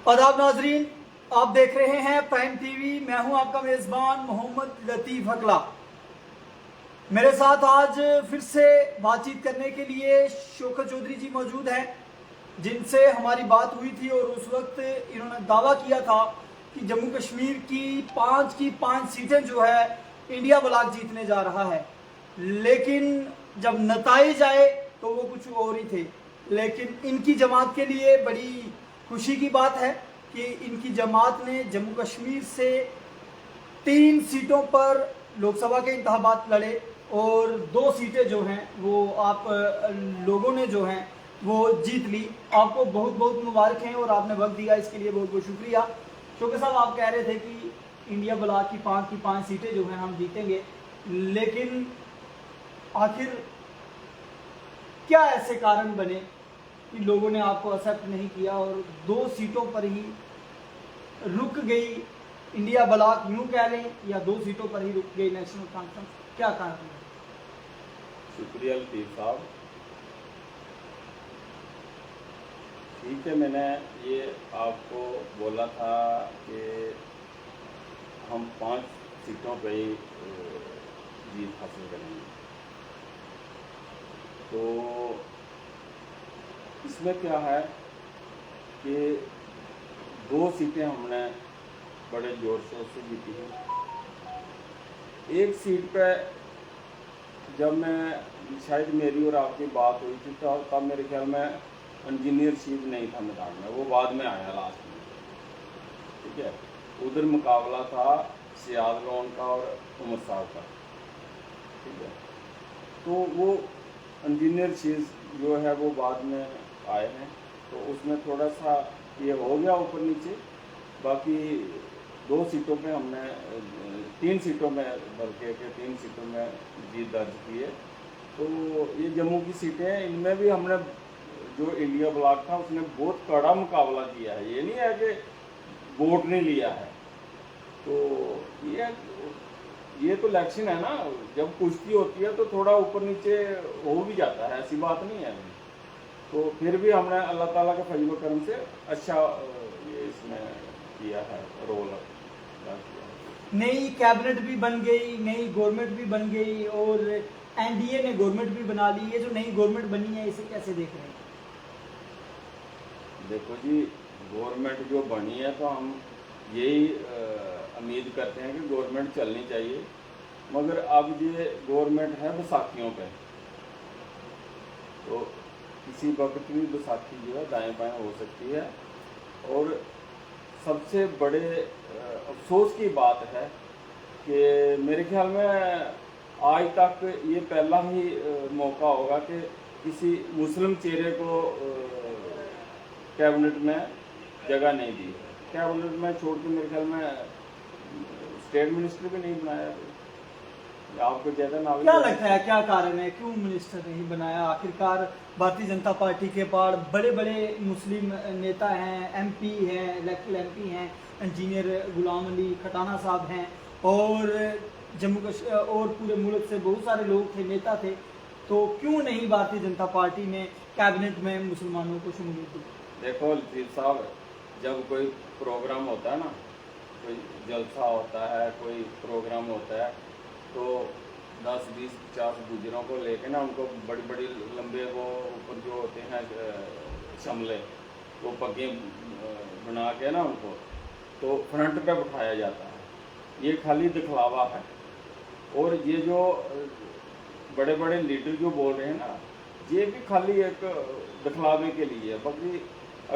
आदाब नाजरीन, आप देख रहे हैं प्राइम टीवी। मैं हूं आपका मेज़बान मोहम्मद लतीफ़ अकला। मेरे साथ आज फिर से बातचीत करने के लिए शौकत चौधरी जी मौजूद हैं, जिनसे हमारी बात हुई थी और उस वक्त इन्होंने दावा किया था कि जम्मू कश्मीर की पांच सीटें जो है इंडिया ब्लॉक जीतने जा रहा है। लेकिन जब नताइज आए तो वो कुछ और ही थे। लेकिन इनकी जमात के लिए बड़ी खुशी की बात है कि इनकी जमात ने जम्मू कश्मीर से 3 सीटों पर लोकसभा के इंतखाबात लड़े और 2 सीटें जो हैं वो आप लोगों ने जो हैं वो जीत ली। आपको बहुत बहुत मुबारक हैं और आपने वक्त दिया, इसके लिए बहुत बहुत शुक्रिया। शौकत साहब, आप कह रहे थे कि इंडिया ब्लॉक की पांच सीटें जो हैं हम जीतेंगे, लेकिन आखिर क्या ऐसे कारण बने कि लोगों ने आपको एक्सेप्ट नहीं किया और 2 सीटों पर ही रुक गई इंडिया ब्लॉक, यूं कह लें, या 2 सीटों पर ही रुक गई नेशनल कॉन्फ्रेंस? क्या कारण है? शुक्रिया लतीफ़ साहब। ठीक है, मैंने ये आपको बोला था कि हम 5 सीटों पे ही जीत हासिल करेंगे। तो इसमें क्या है कि 2 सीटें हमने बड़े जोर शोर से जीती हैं। एक सीट पे जब मैं शायद मेरी और आपकी बात हुई थी तो तब मेरे ख्याल में इंजीनियरशिप नहीं था मैदान में, वो बाद में आया लास्ट में। ठीक है, उधर मुकाबला था सियाद लोन का और उमर साहब का। ठीक है, तो वो इंजीनियरशिप जो है वो बाद में आए हैं, तो उसमें थोड़ा सा ये हो गया ऊपर नीचे। बाकी 2 सीटों पे हमने 3 सीटों में बल्कि 3 सीटों में जीत दर्ज की है। तो ये जम्मू की सीटें हैं, इनमें भी हमने जो इंडिया ब्लॉक था उसने बहुत कड़ा मुकाबला किया है। ये नहीं है कि वोट नहीं लिया है। तो ये तो इलेक्शन है ना, जब कुश्ती होती है तो थोड़ा ऊपर नीचे हो भी जाता है, ऐसी बात नहीं है। तो फिर भी हमने अल्लाह ताला के फजल करम से अच्छा ये इसमें किया है, रोल किया। नई कैबिनेट भी बन गई, नई गवर्नमेंट भी बन गई और एनडीए ने गवर्नमेंट भी बना ली। ये जो नई गवर्नमेंट बनी है, इसे कैसे देख रहे हैं? देखो जी, गवर्नमेंट जो बनी है तो हम यही उम्मीद करते हैं कि गवर्नमेंट चलनी चाहिए। मगर अब ये गवर्नमेंट है बैसाखियों पे, तो किसी वक्त भी बैसाखी जो है दाएं बाएं हो सकती है। और सबसे बड़े अफसोस की बात है कि मेरे ख्याल में आज तक ये पहला ही मौका होगा कि किसी मुस्लिम चेहरे को कैबिनेट में जगह नहीं दी। कैबिनेट में छोड़ के मेरे ख्याल में स्टेट मिनिस्टर भी नहीं बनाया। आपको ज़्यादा नाम क्या लगता है, क्या कारण है, क्यों मिनिस्टर नहीं बनाया? आखिरकार भारतीय जनता पार्टी के पास बड़े बड़े मुस्लिम नेता हैं, एमपी हैं, इलेक्टेड एमपी हैं, इंजीनियर गुलाम अली खटाना साहब हैं, और जम्मू कश्मीर और पूरे मुल्क से बहुत सारे लोग थे, नेता थे। तो क्यों नहीं भारतीय जनता पार्टी ने कैबिनेट में मुसलमानों को शमूलियत दी? देखो लतीफ़ साहब, जब कोई प्रोग्राम होता है ना, कोई जलसा होता है, कोई प्रोग्राम होता है, तो 10, 20, 50 गुजरों को लेके ना उनको बड़ी बड़ी लंबे वो ऊपर जो होते हैं शमले, वो पगें बना के ना उनको तो फ्रंट पे बिठाया जाता है। ये खाली दिखलावा है। और ये जो बड़े बड़े लीडर जो बोल रहे हैं ना, ये भी खाली एक दिखलावे के लिए है। बाकी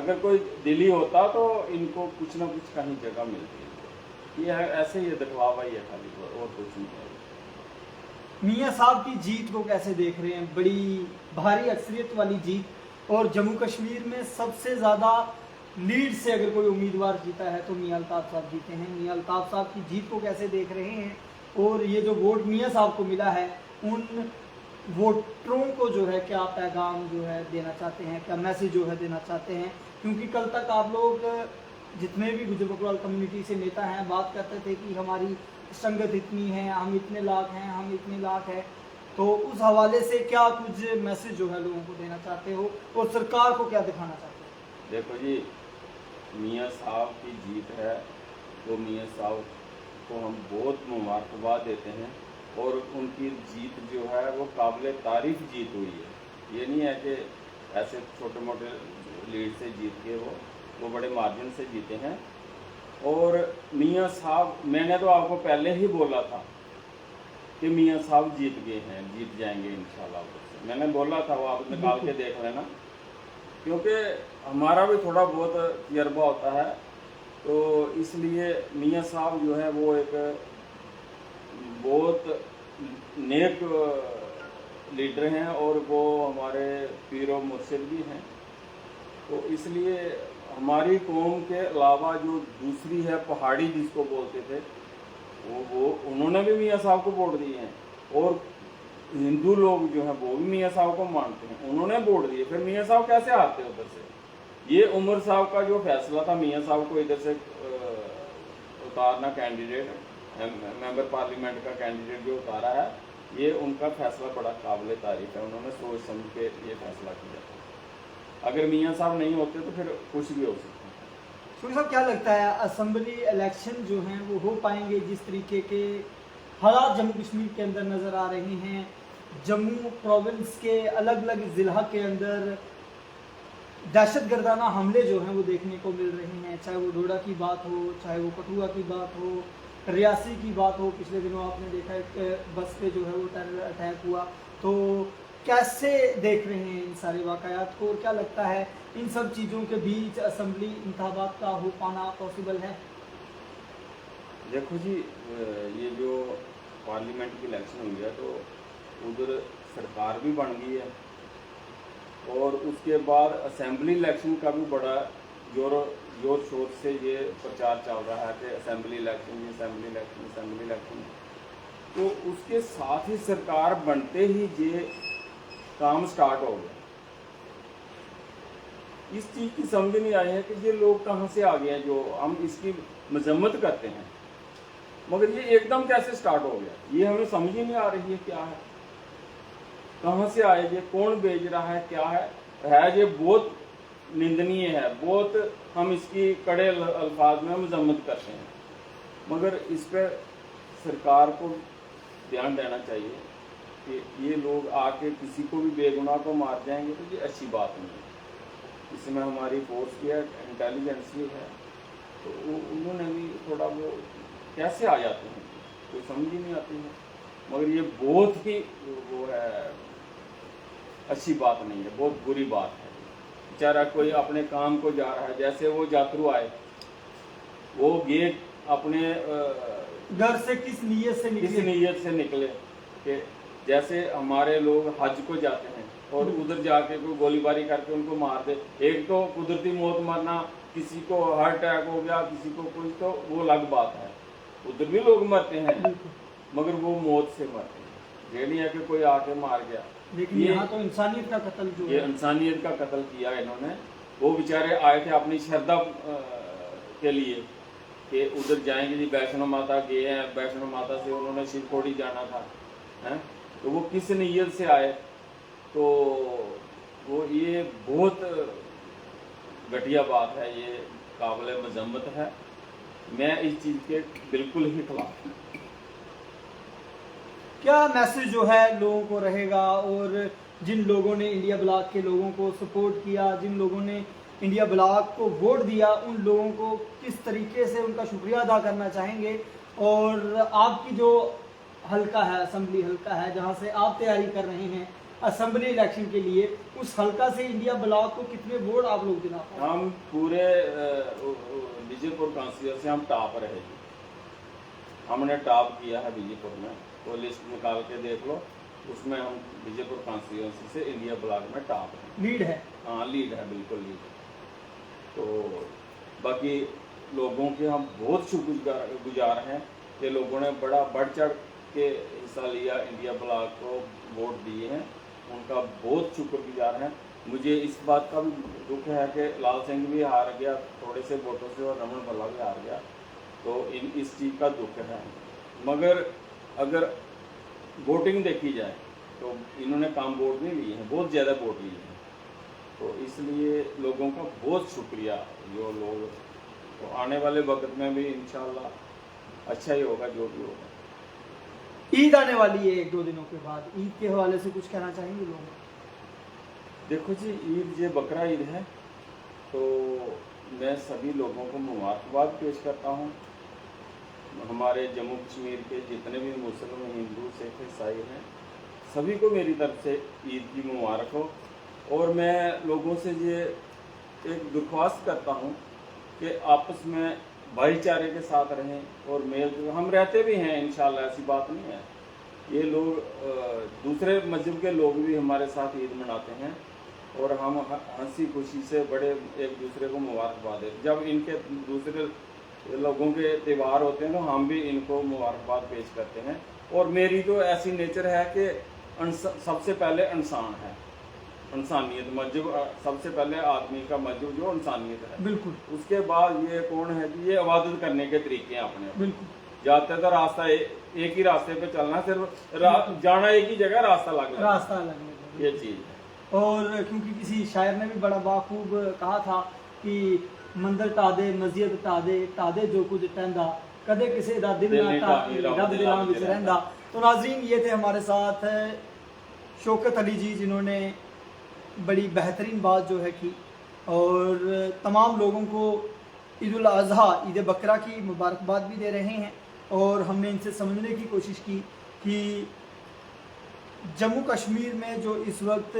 अगर कोई दिली होता तो इनको कुछ ना कुछ कहीं जगह मिलती है। ये है, ऐसे ही दिखलावा ही है खाली, और कुछ नहीं है। मियाँ साहब की जीत को कैसे देख रहे हैं? बड़ी भारी अक्सरियत वाली जीत, और जम्मू कश्मीर में सबसे ज़्यादा लीड से अगर कोई उम्मीदवार जीता है तो मियाँ अल्ताफ़ साहब जीते हैं। मियाँ अल्ताफ़ साहब की जीत को कैसे देख रहे हैं? और ये जो वोट मियाँ साहब को मिला है, उन वोटरों को जो है क्या पैगाम जो है देना चाहते हैं, क्या मैसेज जो है देना चाहते हैं? क्योंकि कल तक आप लोग जितने भी गुजर बकरवाल कम्युनिटी से नेता हैं बात करते थे कि हमारी संगत इतनी है, हम इतने लाख हैं, हम इतने लाख हैं। तो उस हवाले से क्या कुछ मैसेज जो है लोगों को देना चाहते हो और सरकार को क्या दिखाना चाहते हो? देखो जी, मियाँ साहब की जीत है, तो मियाँ साहब को हम बहुत मुबारकबाद देते हैं। और उनकी जीत जो है वो काबिल तारीफ़ जीत हुई है। ये नहीं है कि ऐसे छोटे मोटे लीड से जीत के वो बड़े मार्जिन से जीते हैं। और मियाँ साहब, मैंने तो आपको पहले ही बोला था कि मियाँ साहब जीत गए हैं, जीत जाएंगे इंशाल्लाह। मैंने बोला था, वो आप निकाल के देख लेना, क्योंकि हमारा भी थोड़ा बहुत तजर्बा होता है। तो इसलिए मियाँ साहब जो है वो एक बहुत नेक लीडर हैं और वो हमारे पीर और मुर्शिद भी हैं। तो इसलिए हमारी कौम के अलावा जो दूसरी है पहाड़ी जिसको बोलते थे, वो उन्होंने भी मियाँ साहब को वोट दिए हैं। और हिंदू लोग जो हैं वो भी मियाँ साहब को मानते हैं, उन्होंने वोट दिए। फिर मियाँ साहब कैसे हारते उधर से? ये उमर साहब का जो फैसला था मियाँ साहब को इधर से उतारना, कैंडिडेट मेंबर पार्लियामेंट का कैंडिडेट जो उतारा है, ये उनका फैसला बड़ा काबिल तारीफ है। उन्होंने सोच समझ के ये फैसला किया। अगर मियाँ साहब नहीं होते तो फिर कुछ भी हो सकता है। सूरी साहब, क्या लगता है असेंबली इलेक्शन जो हैं वो हो पाएंगे? जिस तरीके के हालात जम्मू कश्मीर के अंदर नज़र आ रहे हैं, जम्मू प्रोविंस के अलग अलग ज़िला के अंदर दहशतगर्दाना हमले जो हैं वो देखने को मिल रहे हैं, चाहे वो डोडा की बात हो, चाहे वो कठुआ की बात हो, रियासी की बात हो। पिछले दिनों आपने देखा एक बस पे जो है वो टेरर अटैक हुआ। तो कैसे देख रहे हैं इन सारे वाक़यात को, और क्या लगता है इन सब चीज़ों के बीच असेंबली इंतखाबात का हो पाना पॉसिबल है? देखो जी, ये जो पार्लियामेंट की इलेक्शन हुई है तो उधर सरकार भी बन गई है, और उसके बाद असेंबली इलेक्शन का भी बड़ा जोर शोर से ये प्रचार चल रहा है कि assembly election, assembly election, assembly election. तो उसके साथ ही सरकार बनते ही ये काम स्टार्ट हो गया। इस चीज़ की समझ नहीं आई है कि ये लोग कहाँ से आ गए हैं जो हम इसकी मजम्मत करते हैं, मगर ये एकदम कैसे स्टार्ट हो गया, ये हमें समझ ही नहीं आ रही है। क्या है, कहाँ से आए ये, कौन भेज रहा है, क्या है ये बहुत निंदनीय है। बहुत हम इसकी कड़े अल्फाज में मजम्मत करते हैं, मगर इस पर सरकार को ध्यान देना चाहिए कि ये लोग आके किसी को भी बेगुनाह को मार जाएंगे तो ये अच्छी बात नहीं है। इसमें हमारी फोर्स भी है, इंटेलिजेंस भी है, तो उन्होंने भी थोड़ा वो कैसे आ जाते हैं, कोई समझ ही नहीं आती है। मगर ये बहुत ही वो है, अच्छी बात नहीं है, बहुत बुरी बात है। बेचारा कोई अपने काम को जा रहा है, जैसे वो यात्रु आए, वो गेट अपने घर से किस नीयत से निकले कि जैसे हमारे लोग हज को जाते हैं और उधर जाके कोई गोलीबारी करके उनको मार दे। एक तो कुदरती मौत मरना, किसी को हार्ट अटैक हो गया, किसी को कुछ, तो वो अलग बात है, उधर भी लोग मरते हैं, मगर वो मौत से मरते हैं। ये नहीं है कि कोई आके मार गया। लेकिन यहाँ तो इंसानियत का कत्ल जो ये इंसानियत का कत्ल किया इन्होंने। वो बेचारे आए थे अपनी श्रद्धा के लिए कि उधर जाएंगे जी, वैष्णो माता गए हैं, वैष्णो माता से उन्होंने शिवखोड़ी जाना था, हैं, तो वो किस नीयत से आए। तो वो ये बहुत घटिया बात है, ये काबिल मजम्मत है। मैं इस चीज़ के बिल्कुल ही खिलाफ हूँ। क्या मैसेज जो है लोगों को रहेगा, और जिन लोगों ने इंडिया ब्लॉक के लोगों को सपोर्ट किया, जिन लोगों ने इंडिया ब्लॉक को वोट दिया, उन लोगों को किस तरीके से उनका शुक्रिया अदा करना चाहेंगे? और आपकी जो हल्का है, असेंबली हल्का है, जहां से आप तैयारी कर रहे हैं असेंबली इलेक्शन के लिए, उस हल्का से इंडिया ब्लॉक को कितने वोट आप लोग दिला पाए? हम पूरे विजयपुर कॉन्स्टिट्यूंसी हम टॉप रहे, हमने टॉप किया है विजयपुर में। तो लिस्ट निकाल के देख लो, उसमें हम विजयपुर कॉन्स्टिट्यूंसी से इंडिया ब्लॉक में टॉप है। लीड है? हाँ, लीड है, बिल्कुल लीड है। तो बाकी लोगों के हम बहुत शुक्रगुजार हैं कि लोगों ने बड़ा बढ़ चढ़ के हिस्सा लिया, इंडिया ब्लॉक को वोट दिए हैं, उनका बहुत शुक्रगुजार हैं। मुझे इस बात का भी दुख है कि लाल सिंह भी हार गया थोड़े से वोटों से, और रमन भल्ला भी हार गया, तो इस चीज़ का दुख है। मगर अगर वोटिंग देखी जाए तो इन्होंने कम वोट नहीं लिए हैं, बहुत ज़्यादा वोट लिए हैं। तो इसलिए लोगों का बहुत शुक्रिया। जो लोग तो आने वाले वक्त में भी इंशाल्लाह अच्छा ही होगा जो भी होगा। ईद आने वाली है 1-2 दिनों के बाद, ईद के हवाले से कुछ कहना चाहेंगे लोग? देखो जी, ईद ये बकरा ईद है, तो मैं सभी लोगों को मुबारकबाद पेश करता हूँ। हमारे जम्मू कश्मीर के जितने भी मुस्लिम, हिंदू, सिख, ईसाई हैं, सभी को मेरी तरफ से ईद की मुबारक हो। और मैं लोगों से ये एक दरख्वास्त करता हूँ कि आपस में भाईचारे के साथ रहें और मेल, हम रहते भी हैं इंशाल्लाह, ऐसी बात नहीं है। ये लोग दूसरे मजहब के लोग भी हमारे साथ ईद मनाते हैं और हम हंसी खुशी से बड़े एक दूसरे को मुबारकबाद देते। जब इनके दूसरे लोगों के त्यौहार होते हैं तो हम भी इनको मुबारकबाद पेश करते हैं। और मेरी तो ऐसी नेचर है कि सबसे पहले इंसान है, इंसानियत मजहब सबसे पहले आदमी का मजहब जो इंसानियत है, बिल्कुल। उसके बाद ये कौन है कि ये इबादत करने के तरीके हैं अपने। बिल्कुल। जाते तो रास्ता एक ही रास्ते पे चलना, सिर्फ जाना एक ही जगह, रास्ता अलग रास्ता अलग, ये चीज है। और क्योंकि किसी शायर ने भी बड़ा बाखूब कहा था कि मंदिर टादे मस्जिद टादे जो कुछ टहंदा कदे किसी दा दिल ना टाकी रब दिलां विच रहंदा। तो नाज़रीन, ये थे हमारे साथ शौकत अली जी, जिन्होंने बड़ी बेहतरीन बात जो है की और तमाम लोगों को ईद उल अज़हा, ईद बकरा की मुबारकबाद भी दे रहे हैं। और हमने इनसे समझने की कोशिश की कि जम्मू कश्मीर में जो इस वक्त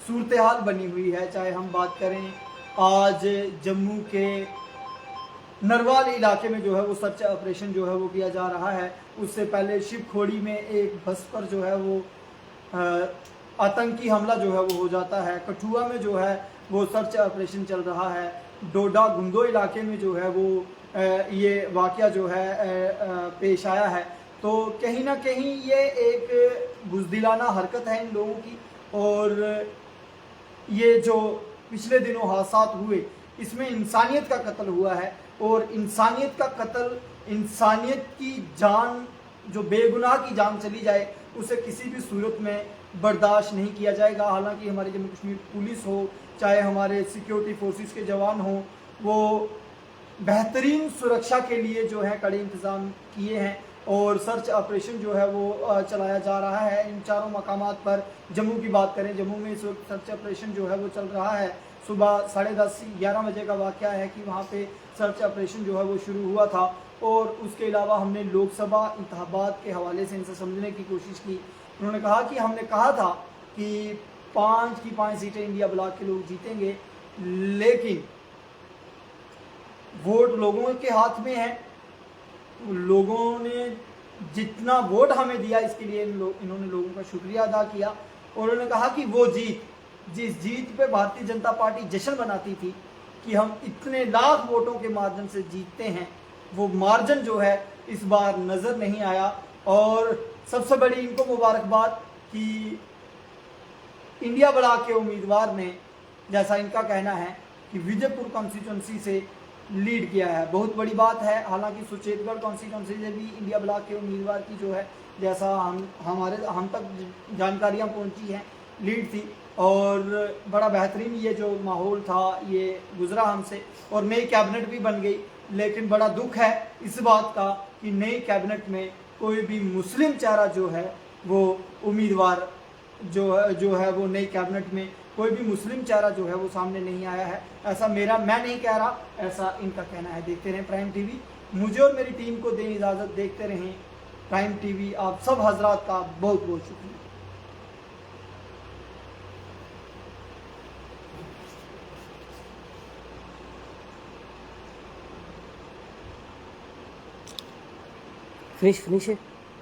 सूरत हाल बनी हुई है, चाहे हम बात करें आज जम्मू के नरवाल इलाके में जो है वो सर्च ऑपरेशन जो है वो किया जा रहा है। उससे पहले शिवखोड़ी में एक बस पर जो है वो आतंकी हमला जो है वो हो जाता है। कठुआ में जो है वो सर्च ऑपरेशन चल रहा है। डोडा गुंदो इलाके में जो है वो ये वाक़या जो है पेश आया है। तो कहीं ना कहीं ये एक बुज़दिलाना हरकत है इन लोगों की। और ये जो पिछले दिनों हादसात हुए, इसमें इंसानियत का कत्ल हुआ है। और इंसानियत का कत्ल, इंसानियत की जान, जो बेगुनाह की जान चली जाए, उसे किसी भी सूरत में बर्दाश्त नहीं किया जाएगा। हालांकि हमारी जम्मू कश्मीर पुलिस हो, चाहे हमारे सिक्योरिटी फोर्सेस के जवान हों, वो बेहतरीन सुरक्षा के लिए जो है कड़े इंतज़ाम किए हैं और सर्च ऑपरेशन जो है वो चलाया जा रहा है इन चारों मकामात पर। जम्मू की बात करें, जम्मू में इस वक्त सर्च ऑपरेशन जो है वो चल रहा है। सुबह 10:30-11 बजे का वाक़या है कि वहाँ पे सर्च ऑपरेशन जो है वो शुरू हुआ था। और उसके अलावा हमने लोकसभा इंतखाबात के हवाले से इनसे समझने की कोशिश की। उन्होंने कहा कि हमने कहा था कि 5 की 5 सीटें इंडिया ब्लॉक के लोग जीतेंगे, लेकिन वोट लोगों के हाथ में है। लोगों ने जितना वोट हमें दिया, इसके लिए इन्होंने लोगों का शुक्रिया अदा किया। और उन्होंने कहा कि वो जीत, जिस जीत पे भारतीय जनता पार्टी जश्न मनाती थी कि हम इतने लाख वोटों के मार्जिन से जीतते हैं, वो मार्जिन जो है इस बार नज़र नहीं आया। और सबसे बड़ी इनको मुबारकबाद कि इंडिया ब्लॉक के उम्मीदवार ने, जैसा इनका कहना है, कि विजयपुर कॉन्स्टिट्यूंसी से लीड किया है। बहुत बड़ी बात है। हालांकि सुचेतगढ़ कॉन्स्टिट्यूंसी से भी इंडिया ब्लॉक के उम्मीदवार की जो है, जैसा हम तक जानकारियां पहुंची हैं, लीड थी। और बड़ा बेहतरीन ये जो माहौल था ये गुजरा हमसे और नई कैबिनेट भी बन गई। लेकिन बड़ा दुख है इस बात का कि नई कैबिनेट में कोई भी मुस्लिम चेहरा जो है वो उम्मीदवार जो है वो नई कैबिनेट में कोई भी मुस्लिम चेहरा जो है वो सामने नहीं आया है। ऐसा मैं नहीं कह रहा, ऐसा इनका कहना है। देखते रहें प्राइम टीवी। मुझे और मेरी टीम को दें इजाज़त। देखते रहें प्राइम टीवी। आप सब हजरात का बहुत बहुत शुक्रिया। finish it.